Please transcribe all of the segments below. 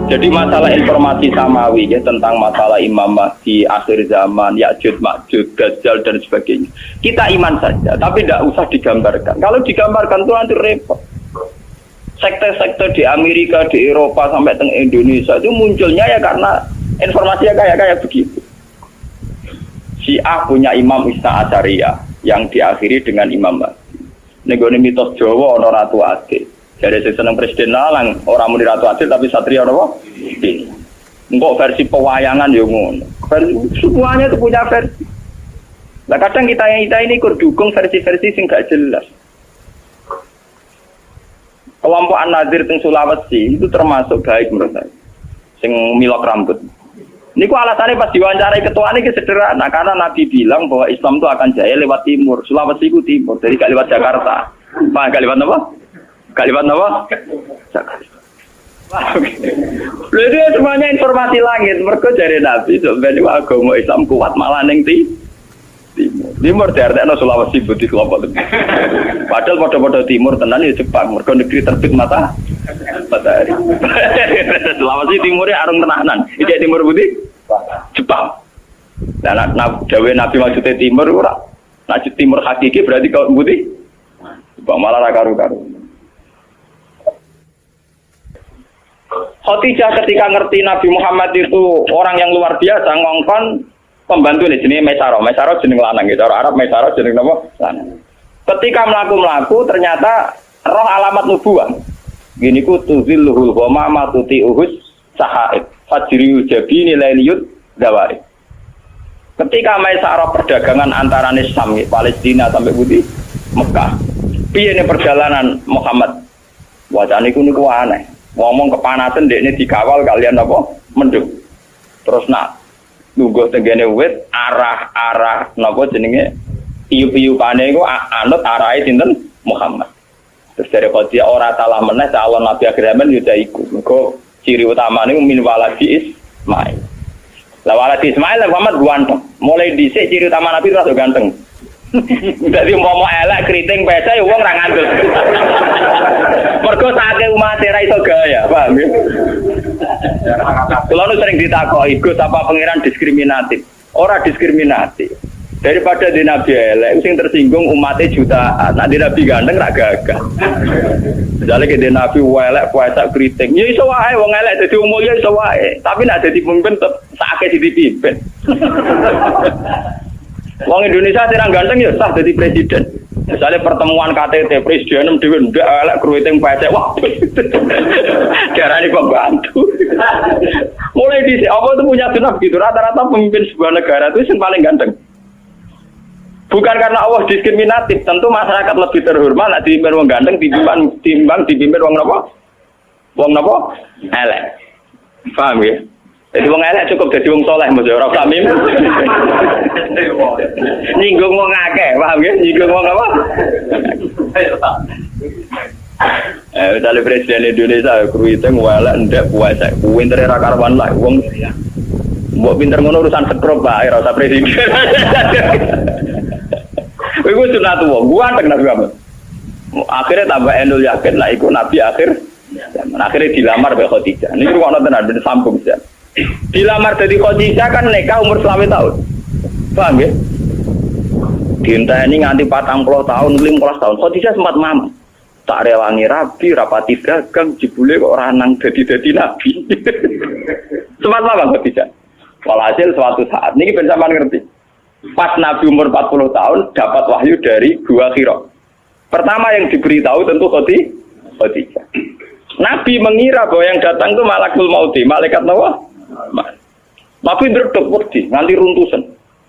Jadi masalah informasi samawi ya, tentang masalah Imam Mahdi, akhir zaman, Ya'juj, Ma'juj, Dajjal dan sebagainya. Kita iman saja, tapi tidak usah digambarkan. Kalau digambarkan itu nanti repot. Sekte-sekte di Amerika, di Eropa, sampai ke Indonesia itu munculnya ya karena informasinya kayak begitu. Syiah punya Imam Isna Asyariyah yang diakhiri dengan Imam Mahdi. Negoni mitos Jawa ono Ratu Adil. Jadi saya senang Presiden Lalang, orang muni Ratu Adil tapi Satria apa? Enggak versi pewayangan ya ngono. Semuanya itu punya versi. Nah kadang kita ini ikut dukung versi-versi sing gak jelas. Kelompok An-Nadir teng Sulawesi itu termasuk baik menurut saya. Sing milok rambut. Niku alasannya pas diwawancarai ketua ini sederhana karena Nabi bilang bahwa Islam itu akan jaya lewat timur. Sulawesi itu timur, jadi gak lewat Jakarta. Pak, gak lewat apa? Kalimat apa? Lalu semuanya informasi langit. Mereka dari Nabi sebenarnya agama Islam kuat malah neng timur diartikan Sulawesi Budi kelompok. Padahal pada timur tenan ya Jepang. Mereka negeri terbit matahari. Sulawesi timurnya arung tenanan. Ini timur Budi Jepang. Dan dawe Nabi maksudnya timur ora. Nah timur hakiki berarti kau Budi Jepang malah karu-karu. Khadijah ketika ngerti Nabi Muhammad itu orang yang luar biasa, ngongkon pembantu nih jenis Maisarah. Maisarah jenis lanang gitu, orang Arab Maisarah jenis apa? Lanang. Ketika melaku ternyata roh alamat nubuah. Gini ku tuzilluhul ghamama tuti'uhus sahaib. Fajriyu jabini lailiyut dawari. Ketika Maisarah perdagangan antara Syam, Palestina sampai Budi Mekah. Piye ini perjalanan Muhammad? Wajane niku aneh. Ngomong kepanasan dekne dikawal kalian apa mendung terus nak nunggu tenggene wit arah napa jenenge iyu-iyupane iku anut arahe sinten Muhammad. Terus dari Khadijah ora salah meneh calon nabi akhiramen yo iku. Mergo ciri utamane min waladi Ismail. Lah waladi Ismail Muhammad ganteng. Mulai dhisik ciri utama nabi rada ganteng. Jadi mau elek keriting pesa ya wong ra ngandel. Mergo saking umat ra iso gaya, paham ya? Kulo sering ditakoki, Gus apa pangeran diskriminatif? Ora diskriminatif. Daripada di nabi elek sing tersinggung umatnya jutaan. Nah di nabi ganteng ra gagah. Misalnya ke di nabi elek puasa keriting, ya iso wae wong elek dadi umum ya iso wae. Tapi nek dadi pemimpin tetep sakake dipimpin. Wong Indonesia tirang ganteng ya sah jadi presiden. Misalnya pertemuan KTT presiden dhewe ndak elek kruiting pecek wah. Darane pembantu. Mulai dhisik apa itu punya sunah gitu. Rata-rata pemimpin sebuah negara itu yang paling ganteng. Bukan karena Allah diskriminatif, tentu masyarakat lebih terhormat nek dipimpin wong ganteng timbang dipimpin wong napa? Wong napa? Elek. Paham ya? Jadi wong elek cukup jadi wong soleh mesti ora usah mim. Nyinggung wong akeh, paham ya? Nyinggung wong apa? Misalnya presiden Indonesia kruiting elek ndek puasa. Pintere ra karuan lah wong. Mbok pinter ngono urusan sekrup bae ora usah presiden. Iku sunat wong, gua anteng Nabi Muhammad. Akhirnya tambah endul yakin lah ikut Nabi akhir. Akhirnya dilamar oleh Khadijah. Ini ruang tenan ben sambung ya. Dilamar dari Khadijah kan nikah umur 20 tahun. Paham ya? Dienteni nganti 40 tahun, 15 tahun. Khadijah sempat mamang. Tak rewangi rabi, rapati dagang, jebule kok ranang dadi nabi. Sempat mamang Khadijah. Walhasil suatu saat, ini ben sampean ngerti. Pas Nabi umur 40 tahun dapat wahyu dari Gua Hira. Pertama yang diberitahu tentu Khadijah. Nabi mengira bahwa yang datang itu malakul mauti, malaikat Nawa. Nabi ndredeg wedi nganti runtusan.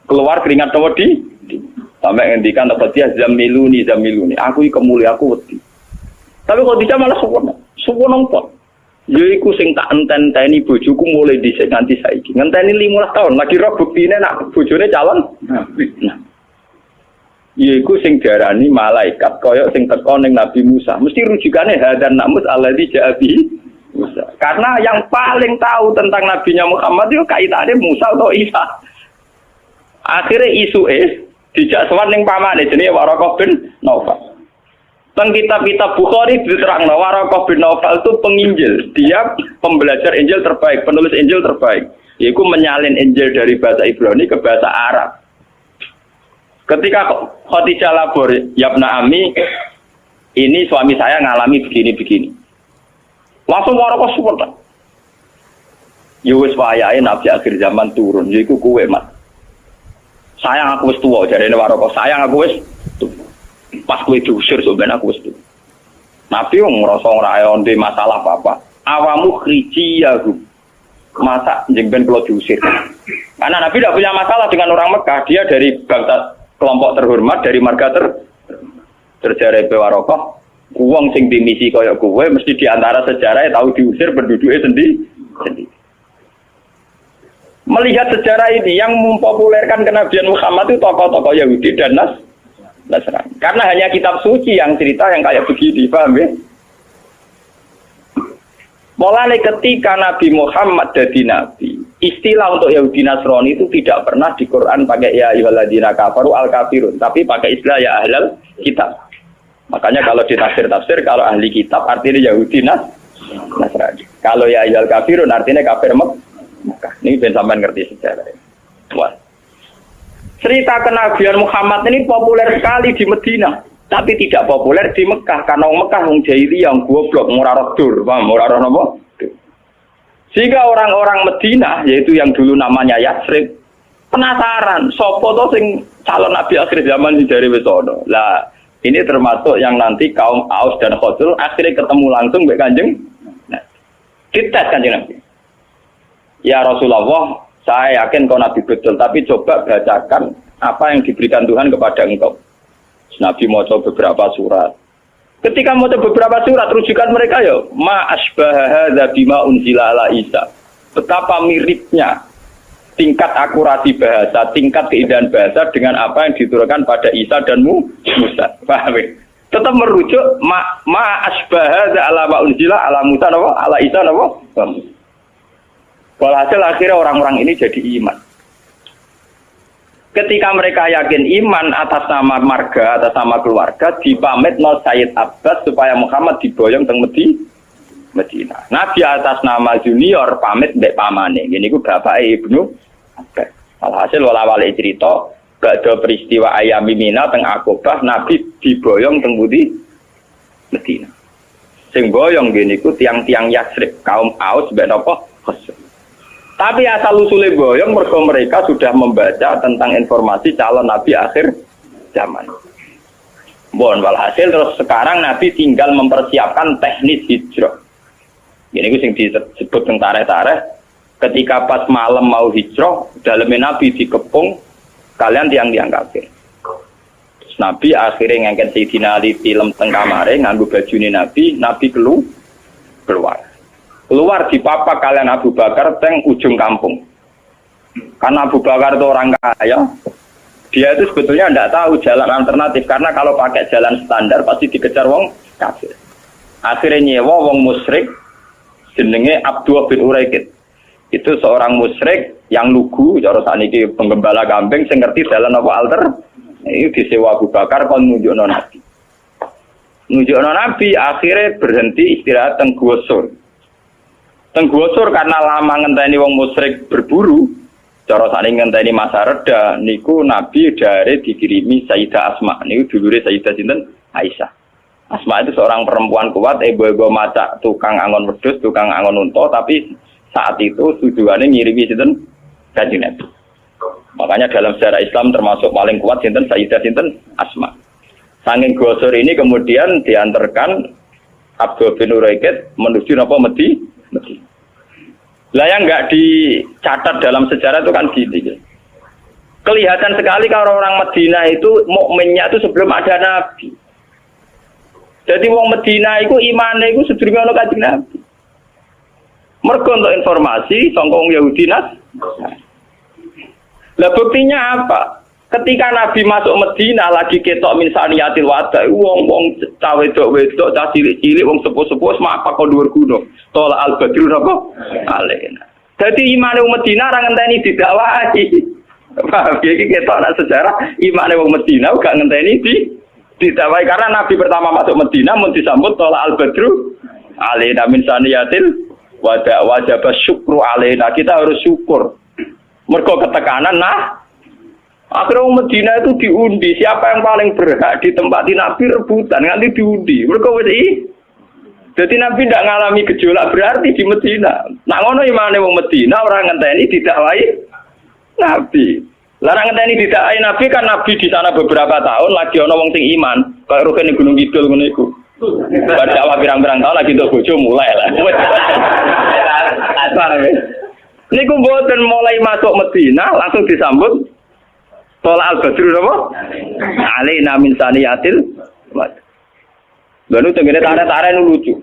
Keluar keringat Nawa di sampai ngendikan Khadijah zamiluni. Aku iki kemuli aku wedi. Tapi Khadijah malah suwono kok. Yaiku sing tak enten-enteni bojoku mulai dhisik nganti saiki. Ngenteni 15 tahun lagi roh buktine nak bojone calon nabi. Nah. Yaiku sing diarani malaikat kaya sing teko ning Nabi Musa. Mesti rujukane hadan namus alladzi ja'a bihi Musa. Karena yang paling tahu tentang nabinya Muhammad itu kaitane Musa atau Isa. Akhirnya isuke dijak sowan ning pamane jenenge Waraqah bin Naufal. Teng kitab-kitab Bukhari diterangno Waraqah bin Naufal itu penginjil, dia pembelajar Injil terbaik, penulis Injil terbaik. Yaitu menyalin Injil dari bahasa Ibrani ke bahasa Arab. Ketika Khadijah labor, Yabna Ami, ini suami saya ngalami begini-begini. Langsung Waraqah support. Ya wis wayahe nabi akhir zaman turun, yaiku kowe, Mas. Sayang aku wis tuwa, jarene Waraqah, sayang aku wis tuwa. Pas kowe diusir sampeyan aku wis tuwa. Nabi wong ngrasa ora onde masalah apa-apa. Awamu khrijiyahu. Masa njeng ben kula diusir. Karena Nabi tidak punya masalah dengan orang Mekah, dia dari bangsa kelompok terhormat, dari marga terjare Waraqah. Wong sing dimisi kaya kowe mesti diantara sejarah tahu diusir penduduknya sendiri. Melihat sejarah ini yang mempopulerkan kenabian Muhammad itu tokoh-tokoh Yahudi dan Nasrani. Karena hanya kitab suci yang cerita yang kayak begini, paham ya? Mulai ketika Nabi Muhammad jadi nabi, istilah untuk Yahudi Nasrani itu tidak pernah di Quran pakai ya ayyuhalladzina kafaru al-kafirun, tapi pakai istilah ya ahlal kitab. Makanya kalau di tafsir kalau ahli kitab artinya Yahudi Nasrani. Kalau ya ayyuhal kafirun artinya kafir Mekah. Ini ben sampean ngerti sejarah. Wah. Cerita kenabian Muhammad ini populer sekali di Madinah, tapi tidak populer di Mekah karena Mekah wong jahiliyah yang goblok, ora roh dur, paham ora roh napa? Sehingga orang-orang Madinah yaitu yang dulu namanya Yatsrib penasaran, sapa to sing calon nabi akhir zaman dari wis ono. Lah, ini termasuk yang nanti kaum Aus dan Khazraj akhirnya ketemu langsung mbek Kanjeng. Nah, kita Kanjeng Nabi. Ya Rasulullah, saya yakin kau Nabi betul, tapi coba bacakan apa yang diberikan Tuhan kepada engkau. Nabi mau coba beberapa surat. Ketika mau coba beberapa surat, rujukan mereka ya, ma asbaha hadza bima unzila ala Isa. Betapa miripnya tingkat akurasi bahasa, tingkat keindahan bahasa dengan apa yang diturunkan pada Isa dan Musa. Paham ya? Tetap merujuk ma asbaha hadza ala ma unzila ala Musa ala Isa Walhasil akhirnya orang-orang ini jadi iman. Ketika mereka yakin iman atas nama marga, atas nama keluarga, dipamit no Sayyid Abbas supaya Muhammad diboyong teng Medina. Nabi atas nama junior pamit mbek pamane. Gini ku bapak Ibnu Abbas. Walhasil wala-wali cerita, gak ada peristiwa ayam Mina teng Aqabah, Nabi diboyong teng Medina. Sing boyong gini ku tiang-tiang Yatsrib, kaum Aus mbek napa? Khazraj. Tapi asal usulnya boyong mereka sudah membaca tentang informasi calon Nabi akhir zaman. Bon, walhasil terus sekarang Nabi tinggal mempersiapkan teknis hijrah. Ini yang disebut tentara-tara. Ketika pas malam mau hijrah, dalamnya Nabi dikepung, kalian tiang-tiang kafir. Terus Nabi akhirnya ngangkat Sayyidina Ali film tengkamare, nganggu bajune Nabi keluar. Keluar di papa kalian Abu Bakar teng ujung kampung. Karena Abu Bakar itu orang kaya, dia itu sebetulnya tidak tahu jalan alternatif karena kalau pakai jalan standar pasti dikejar wong kafir. Akhirnya nyewa wong musyrik jenenge Abdullah bin Uraikid. Itu seorang musyrik yang lugu, cara saniki penggembala kambing sing ngerti jalan apa alter. Ini disewa Abu Bakar kon nunjukno Nabi. Nunjukno Nabi akhirnya berhenti istirahat teng Gua Sur. Tenggosor karena lama ngenteni wong musyrik berburu, cara sakniki ngenteni masa reda niku Nabi dari dikirimi Sayyidah Asma. Niku dulure Sayyidah sinten? Aisyah. Asma itu seorang perempuan kuat, ibu-ibu masak, tukang angon wedhus, tukang angon unta, tapi saat itu tujuannya ngirimi sinten? Kanjeng Nabi. Makanya dalam sejarah Islam termasuk paling kuat sinten Sayyidah sinten? Asma. Saking gosor ini kemudian diantarkan Abdul bin Uraikid menuju napa Medina. Lah yang enggak dicatat dalam sejarah itu kan gini. Kelihatan sekali kalau orang Medina itu mukminnya itu sebelum ada Nabi. Jadi wong Medina itu imane itu sedurunge ana Kanjeng Nabi. Mergo untuk informasi sangka Yahudi Lah buktinya apa? Ketika Nabi masuk Medina lagi ketok min saniyatil wada, wong-wong cawe wedok-wedok, cah cilik-cilik, wong sepuh-sepuh semapa kok dhuwur gunung. Tola al-badru napa? Alena. Dadi imane wong Medina ora ngenteni didakwahi. Paham iki ketok ana sejarah imane wong Medina gak ngenteni Didakwai karena Nabi pertama masuk Madinah mun disambut tolak al-badru alaina min saniyatil wajib syukru alaina, kita harus syukur. Mergo ketekanan akhirnya orang Madinah itu diundi siapa yang paling berhak ditempati Nabi rebutan nganti diundi. Mergo wis jadi Nabi tidak ngalami gejolak berarti di Madinah. Nak ngono imane wong Madinah orang ngenteni didakwai Nabi. Larang ngenteni didakwai Nabi kan Nabi di sana beberapa tahun lagi ana wong sing iman, kaya rukun Gunung Kidul ngono iku. Bar dakwah pirang-pirang tahun lagi untuk bojo mulai lah. Niku mboten mulai masuk Madinah langsung disambut tolak al-badru napa? Alaina min saniyatil. Lalu tengene tarik-tarik lucu.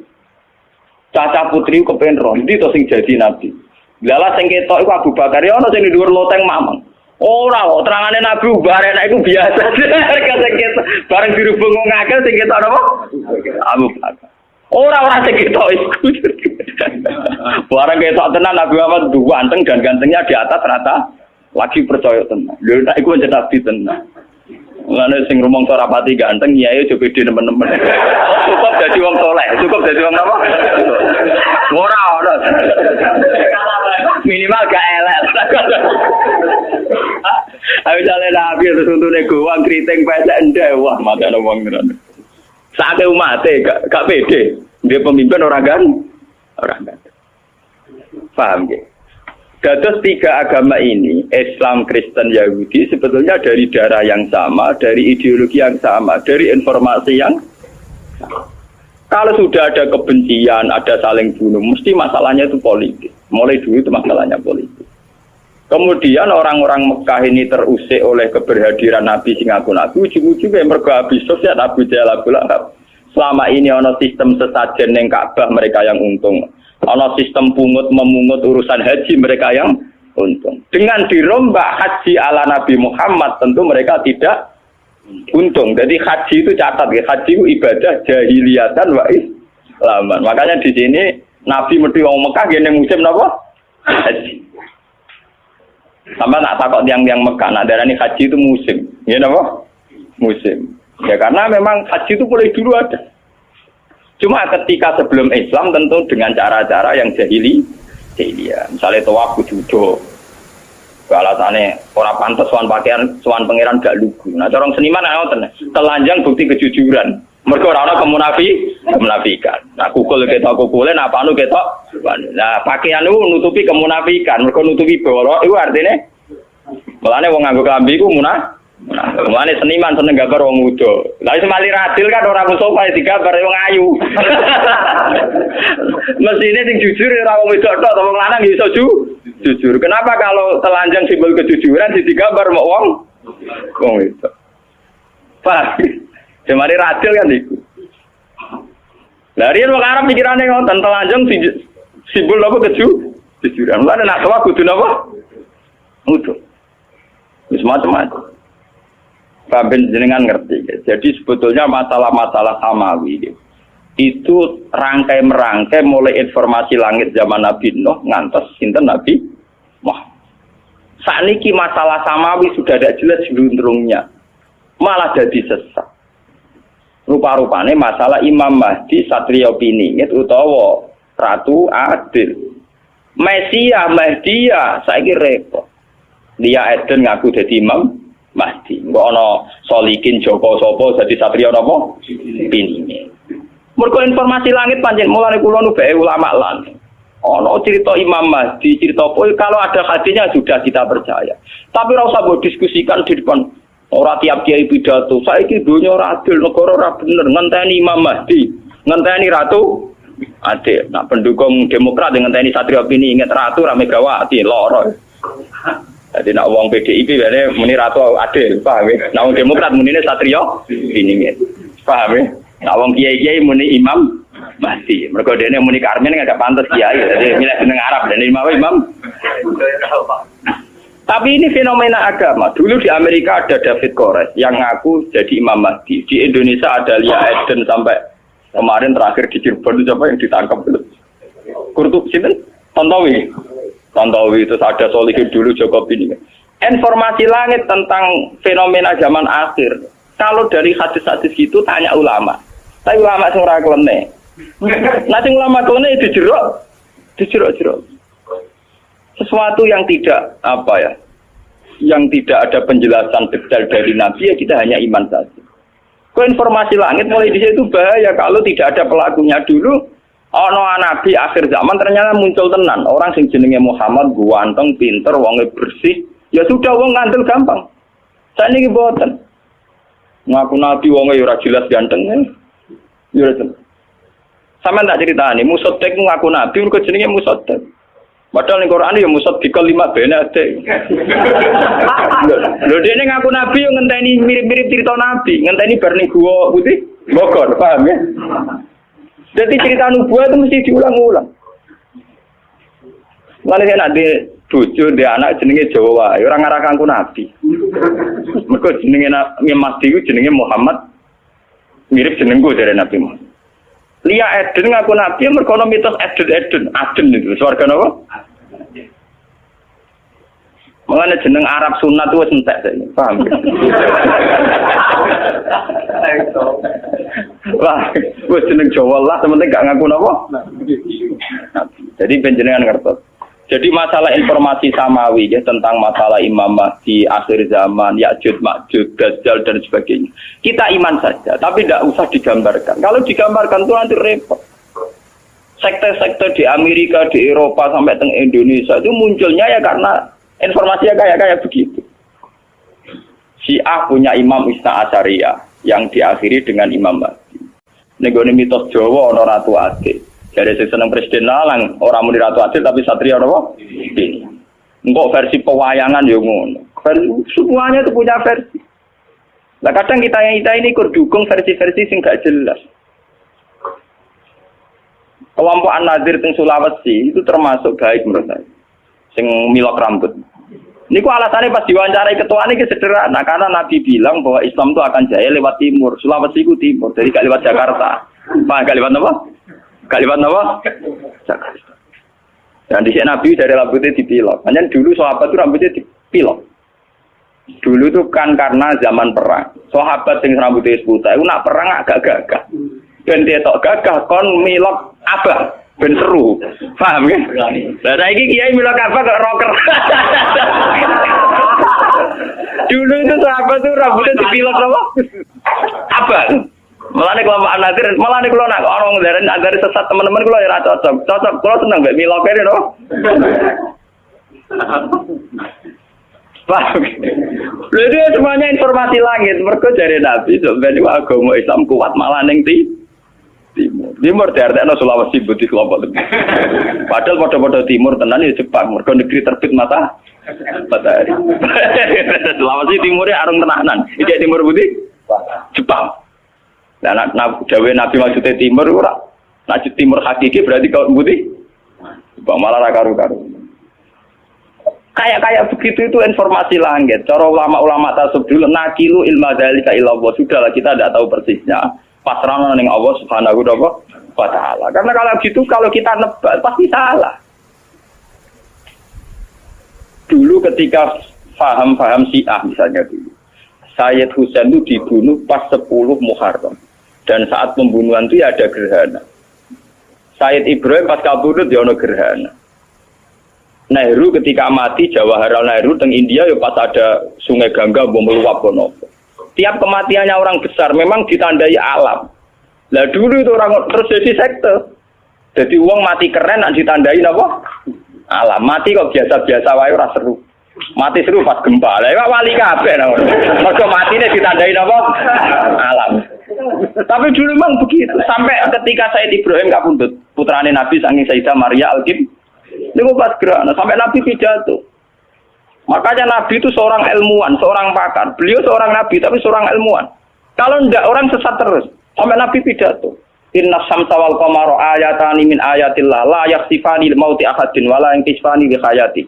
Caca putri kepen roh ndi to sing jadi nabi. Lala sing ketok iku Abu Bakar ya ana sing dhuwur loteng mamang. Ora kok terangane Nabi bareng iku biasa. Bareng dirubung wong akeh sing ketok napa? Abu Bakar. Ora sing ketok iku. Bareng ketok tenan Nabi Muhammad ganteng dan gantengnya di atas rata lagi percaya tenan. Lho nek iku jeneng nabi tenan. Lane sing rumong rapati ganteng kiai aja pede nemen-nemen. Cukup dadi wong saleh, cukup dadi wong apa? Ora. Minimal gak elek. Ayo jale nabi tuntune gowang kriting pesek ndek wah matane wong ngono. Sake umate gak pede. Dia pemimpin orang kan? Paham ya? Dados tiga agama ini, Islam, Kristen, Yahudi, sebetulnya dari darah yang sama, dari ideologi yang sama, dari informasi yang sama. Kalau sudah ada kebencian, ada saling bunuh, mesti masalahnya itu politik. Mulai dulu itu masalahnya politik. Kemudian orang-orang Mekah ini terusik oleh keberhadiran Nabi sing ngaku-ngaku, ujung-ujungnya mergo Abi Sufyan, Abu Jahal, Abu Lahab. Selama ini ono sistem sesajen ning Ka'bah mereka yang untung. Ono sistem pungut memungut urusan haji mereka yang untung. Dengan dirombak haji ala Nabi Muhammad tentu mereka tidak untung. Jadi haji itu catat ya, haji itu ibadah jahiliyatan wa islaman. Makanya di sini Nabi mesti wong Mekah ngene musim napa? Haji. Sama nak takut tiang-tiang Mekah, nak darani haji itu musim. Ya napa? Musim. Ya karena memang haji itu boleh dulu ada. Cuma ketika sebelum Islam tentu dengan cara-cara yang jahiliyah. Misalnya tawaf judo. Alasannya orang pantas sowan pakaian sowan pangeran gak lugu. Nah, orang seniman ngoten. Telanjang bukti kejujuran. Mergo ora ana kemunafikan. Nah, kukul ketok kukulen apa anu ketok. Nah, pakaian itu nutupi kemunafikan. Mergo nutupi bawah itu artinya melane wong nganggo klambi iku mulane seniman seneng gambar wong muda. Lah semali radil kan ora musofa digambar wong ayu. Mesine sing jujur ora wong wedok tok, wong lanang iso jujur. Kenapa kalau telanjang simbol kejujuran digambar mok wong wedok? Pak, semali radil kan iku. Lah riyen wong Arab pikirane ngoten, telanjang simbol apa kejujuran. Mulane nak tawa kudu napa? Mutu. Wis macam-macam. Sampai jenengan ngerti. Jadi sebetulnya masalah-masalah samawi itu rangkai-merangkai mulai informasi langit zaman Nabi Nuh ngantos sinten Nabi Muhammad. Sakniki masalah samawi sudah ada jelas jeluntrungnya. Malah jadi sesat. Rupa-rupane masalah Imam Mahdi Satria Piningit utawa Ratu Adil. Mesia Mahdiya saiki repot. Dia Eden ngaku dadi Imam Mahdi, mbok ana Solikin Joko sapa dadi satriya napa? Piningit. Mergo informasi langit pancen mulane kula nu bae ulama lan. Ana cerita Imam Mahdi, cerita apa kalau ada hadisnya sudah kita percaya. Tapi ora usah mbok diskusikan di depan ora tiap kiai pidato. Saiki donya ora adil, negara ora bener, ngenteni Imam Mahdi, ngenteni Ratu Adil. Nah, pendukung Demokrat ngenteni satriya Piningit Ratu ra Megawati loro. Jadi nak wong PDIP biasanya muni Ratu Adil, paham ya? Nak wong Demokrat munine Satrio Piningit, paham ya? Nak wong kiai-kiai muni Imam Mahdi. Mergo dene muni Karmen enggak pantas kiai, jadi milih jeneng Arab dan Imam. Tapi ini fenomena agama. Dulu di Amerika ada David Koresh yang ngaku jadi Imam Mahdi. Di Indonesia ada Lia Eden sampai kemarin terakhir di Cirebon itu siapa yang ditangkap dulu? Kurtubi sinten? Tantowi itu ada Solihin dulu Joko Piningit. Informasi langit tentang fenomena zaman akhir Kalau dari hadis-hadis gitu tanya ulama. Tapi ulama sing ora kelene. Nanti ulama kelene dijerok. Sesuatu yang tidak yang tidak ada penjelasan detail dari Nabi ya kita hanya iman saja. Kok informasi langit mulai di situ bahaya kalau tidak ada pelakunya dulu. Ono nabi akhir zaman ternyata muncul tenan orang sing jenenge Muhammad ganteng, pinter, wonge bersih. Ya sudah wong ngandel gampang. Sakniki mboten. Ngaku nabi wonge ora jelas ganteng. Ya ora. Sampeyan tak critani Musaddiq ngaku nabi mergo jenenge Musaddiq. Padahal ning Quran ya Musaddiq kalimat bene ade. Lho dene ngaku nabi yo ngenteni mirip-mirip cerita nabi, ngenteni bar ning gua putih Bogor, paham ya? Jadi cerita nubuah itu mesti diulang-ulang. Mulane nek ade bojo ndek anak jenenge Jawa, ya ora ngarakangku nabi. Mergo jenenge Mati iku jenenge Muhammad mirip jenengku dari Nabi Muhammad. Lia Eden ngaku nabi mergo ana mitos Aden itu swarga napa? Mulane jeneng Arab sunat itu wis entek saiki, paham? Wah, wis jeneng Jawa lah, sementing gak ngaku napa? Jadi panjenengan ngertos. Jadi masalah informasi samawi ya tentang masalah Imam Mahdi akhir zaman, Ya'juj Ma'juj, Dajjal dan sebagainya. Kita iman saja, tapi tidak usah digambarkan. Kalau digambarkan itu nanti repot. Sekte-sekte di Amerika, di Eropa sampai ke Indonesia itu munculnya ya karena informasinya kayak begitu. Syiah punya Imam Isna Asyariyah yang diakhiri dengan Imam Mahdi. Negone mitos Jawa ana Ratu Adil. Dari seneng presiden lalang orang muni Ratu Adil tapi satria apa? Ini. Engkau versi pewayangan yo ngono. Semuanya itu punya versi. Lah kadang kita ini ikut dukung versi-versi sing gak jelas. Kelompok An-Nadir teng Sulawesi itu termasuk baik menurut saya. Sing milok rambut. Niku alasannya pas diwawancarai ketua ini sederhana karena Nabi bilang bahwa Islam itu akan jaya lewat timur. Sulawesi itu timur, jadi gak lewat Jakarta. Gak lewat apa? Kalimat apa? Jakarta. Dan di sini Nabi dari rambutnya dipilok. Hanya dulu sahabat itu rambutnya dipilok. Dulu itu kan karena zaman perang. Sahabat yang rambutnya seputih, itu nak perang agak gagah. Dan dia tak gagah, kon milok abah. Ben seru. Paham ya? Nah, saiki kiai milok abah ke rocker. Dulu itu sahabat itu rambutnya dipilok apa? Abah. Malah nek kelompok An-Nadir, malah nek kula nak orang dari sesat teman-teman kula ya ora cocok. Cocok kula seneng mbek miloke lho. Paham. Lha itu semuanya informasi langit. Mergo jare Nabi sebenarnya agama Islam kuat malah ning timur. Timur diartekno Sulawesi Budi kelompok lebih. Padahal padha-padha timur tenan ya Jepang. Mergo negeri terbit matahari. Sulawesi timurnya arung tenanan. Iki timur Budi Jepang. Nah, Jawa Nabi maksudnya timur ora. Nak timur hakiki berarti kau putih. Bang malah ra karu-karu. Kayak begitu itu informasi langit. Cara ulama-ulama tasawuf dulu nakilu ilma dzalika ila Allah. Sudahlah kita tidak tahu persisnya. Pasrahna ning Allah Subhanahu wa taala. Karena kalau gitu kalau kita nebak pasti salah. Dulu ketika paham Syiah misalnya dulu. Sayyid Husain itu dibunuh pas 10 Muharram. Dan saat pembunuhan itu ya ada gerhana. Sayyid Ibrahim pas kabudut ya ada gerhana. Nehru ketika mati, Jawaharlal Nehru teng India ya pas ada Sungai Gangga meluap bonopo. Tiap kematiannya orang besar memang ditandai alam. Lah dulu itu orang terus jadi sekte. Jadi uang mati keren nak ditandai apa? Alam. Mati kok biasa-biasa wae ora seru. Mati seru pas gempa. Lah ya wali kabeh nang. Mergo matine ditandai apa? Alam. Tapi dulu memang begitu. Sampai ketika Sayyid Ibrahim kapundhut, putrane Nabi saking Sayyidah Maria Al-Qib. Niku pas gerhana sampai Nabi pidato. Makanya Nabi itu seorang ilmuwan, seorang pakar. Beliau seorang nabi tapi seorang ilmuwan. Kalau enggak orang sesat terus. Sampai Nabi pidato. Inna samsa wal qamara ayatani min ayatillah la yakhsifani li mauti ahadin wala yankisfani bi hayati.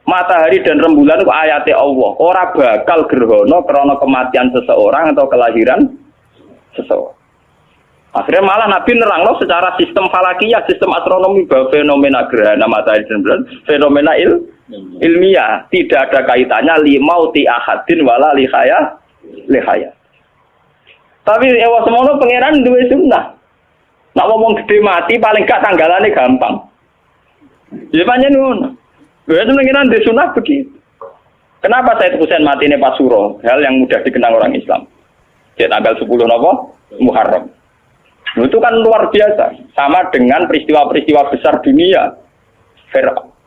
Matahari dan rembulan itu ayatnya Allah. Ora bakal gerhana karena kematian seseorang atau kelahiran seseorang. Akhirnya malah Nabi nerangno secara sistem falakiyah, sistem astronomi bahwa fenomena gerhana matahari dan bulan fenomena ilmiah tidak ada kaitannya li mauti ahadin wala li hayat. lihaya. Tapi ewa semono pangeran duwe sunnah. Nak ngomong gede mati paling gak tanggalannya gampang. Ya panjang ngono. Biasa pangeran di sunnah begitu. Kenapa Said Husain mati ini pas Suro? Hal yang mudah dikenang orang Islam. Di tanggal 10 Nova Muharram. Itu kan luar biasa. Sama dengan peristiwa-peristiwa besar dunia.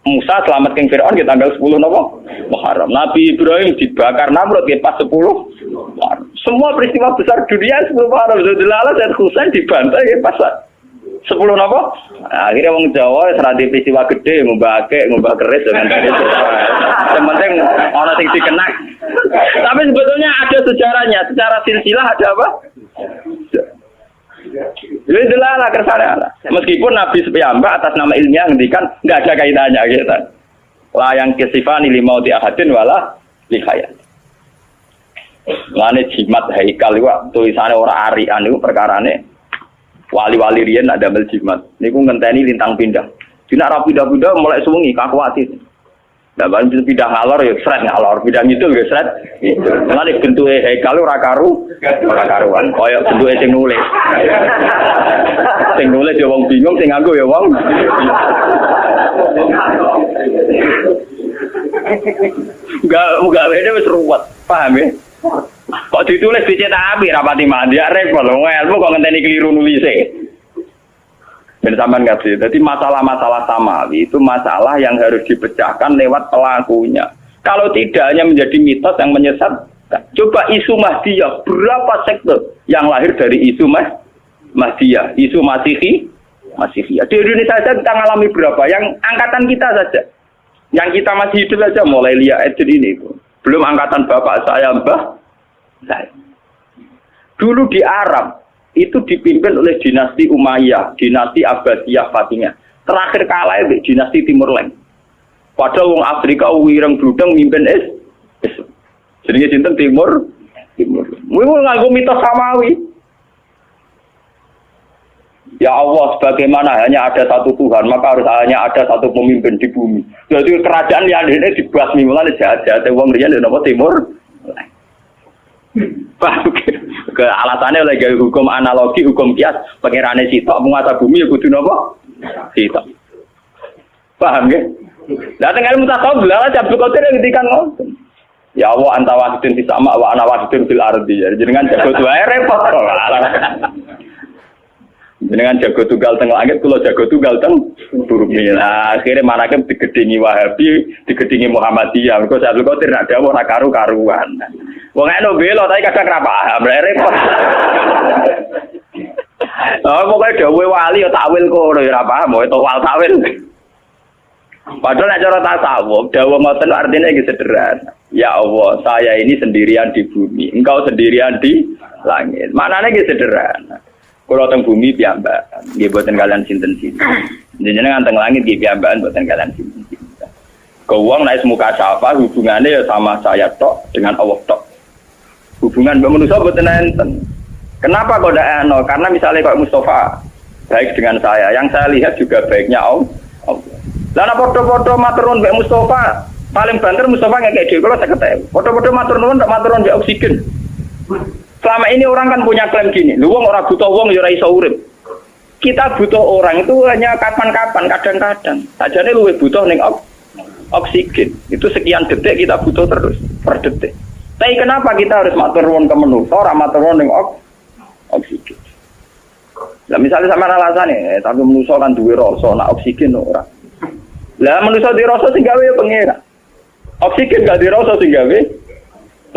Musa selamat ke Fir'aun di tanggal 10 Nova Muharram. Nabi Ibrahim dibakar Namrud di pas 10 Muharram. Semua peristiwa besar dunia 10 Muharram. Zodilala Said Husain dibantai di pas 10 Nova. Nah, akhirnya orang Jawa serati peristiwa gede, ngubah keris dengan tadi. Yang penting orang yang dikenang. Tapi sebetulnya ada sejarahnya. Secara silsilah ada apa? Jadi itulah kersane. Meskipun Nabi sepiyambak atas nama ilmiah ngendikan enggak ada kaitannya gitu. La yang kesifani limauti ahadin wala lihayat. Lane jimat haikal iku tulisane ora arian niku perkarane wali-wali riyen nak damel jimat. Niku ngenteni lintang pindah. Dina ra pindah-pindah mulai suwengi kakuati. Lah ban pindah ngalor ya sret ngalor, pindah ngidul ya sret. Lane bentuke haikal ora karuan. Kaya bentuke sing nulis. Sing nulis ya wong bingung, sing nganggo ya wong. Enggak beda wis ruwet, paham ya? Kok ditulis dicetak api rapati mandi repot lho, ilmu kok ngenteni keliru nulise. Ben sampean ngerti. Jadi masalah-masalah samawi itu masalah yang harus dipecahkan lewat pelakunya. Kalau tidak hanya menjadi mitos yang menyesatkan. Coba isu Mahdiyah, berapa sektor yang lahir dari isu Mahdiyah, isu Masihiyah. Di Indonesia saja kita mengalami berapa? Yang angkatan kita saja. Yang kita masih hidup saja mulai Lia Edin ini. Belum angkatan bapak saya, mbah saya. Dulu di Arab itu dipimpin oleh dinasti Umayyah, dinasti Abbasiyah Fatimiyah. Terakhir kalah di dinasti Timur Leng. Padahal wong Afrika wireng bludeng mimpin Islam. Jenenge sinten Timur. Kuwi nganggo mitos samawi. Ya Allah, sebagaimana hanya ada satu Tuhan, maka harus hanya ada satu pemimpin di bumi. Jadi kerajaan yang ini dibasmi mulane jahat-jahat wong riyen napa Timur. Ke alasannya oleh hukum analogi, hukum kias, pangerane sitok penguasa bumi ya kudu napa? Sitok. Paham ya? Lah teng ilmu tasawuf lha Abdul Qadir ngendikan ngoten. Ya Allah anta wahidun fis sama wa ana wahidun fil ardi. Jenengan jago wae repot. Jenengan jago tunggal teng langit, kula jago tunggal teng bumi. Nah, akhire manake digedhingi Wahabi, digedhingi Muhammadiyah. Mergo Abdul Qadir nak dawuh ora karu-karuan. Wong eno bela tapi kadang ra paham, repot. Oh, pokoke dawuhe wali ya takwil kono ya ora paham, to wal takwil. Padahal nek cara tasawuf, dawuh ngoten artinya iki sederhana. Ya Allah, saya ini sendirian di bumi, engkau sendirian di langit. Manane iki sederhana. Kula teng bumi piyambakan, nggih boten kalian sinten-sinten. Jenengan teng langit nggih piyambakan boten kalian sinten-sinten. Kewong nek muka sapa hubungannya ya sama saya tok dengan Allah tok. Hubungan mbak manusia boten enten. Kenapa kok ndak ono? Karena misalnya kok Mustafa baik dengan saya, yang saya lihat juga baiknya Allah. Lah nek padha-padha matur nuwun mbek Mustafa, paling banter Mustafa ngekek dhewe kula 50.000. Padha-padha matur nuwun ndak matur nuwun mbek oksigen. Selama ini orang kan punya klaim gini, lu wong ora butuh wong ya ora iso urip. Kita butuh orang itu hanya kapan-kapan, kadang-kadang. Sajane luwih butuh ning oksigen. Itu sekian detik kita butuh terus per detik. Tapi kenapa kita harus matur nuwun ke manusa, ora matur nuwun ning oksigen? Lah misalnya sama alasane, tapi manusa kan duwe rasa, nak oksigen ora. Lah manusa duwe rasa sing gawe pengira. Oksigen gak duwe rasa sing gawe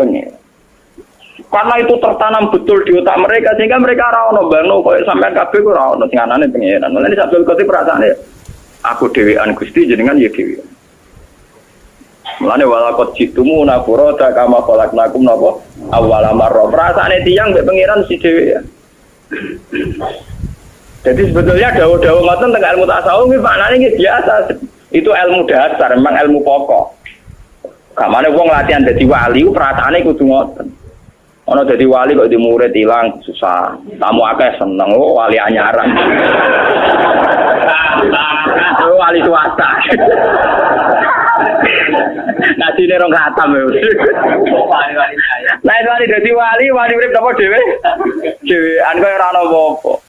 pengira. Karena itu tertanam betul di otak mereka sehingga mereka ora ono bano koyo sampean kabeh ora ono sing anane pengiran. Mulane Abdul Qadir perasaane aku dhewean Gusti jenengan ya dhewean. Mulane walaqad jitumu nafura ta kama khalaqnakum napa awwala marra. Perasaane tiyang mbek pengiran si dhewean. Jadi sebetulnya dawuh-dawuh ngoten teng ilmu tasawuf iki maknane iki biasa. Itu ilmu dasar, memang ilmu pokok. Kamane wong latihan dadi wali perasaane kudu ngoten. Ono jadi wali kok di murid hilang susah, tamu akeh seneng, wali anyaran. Wali swasta. Ngasine rong khatam ya. Wali-wali saya. Lain wali dadi wali urip napa dhewe? Dhewean kaya ora ana apa-apa.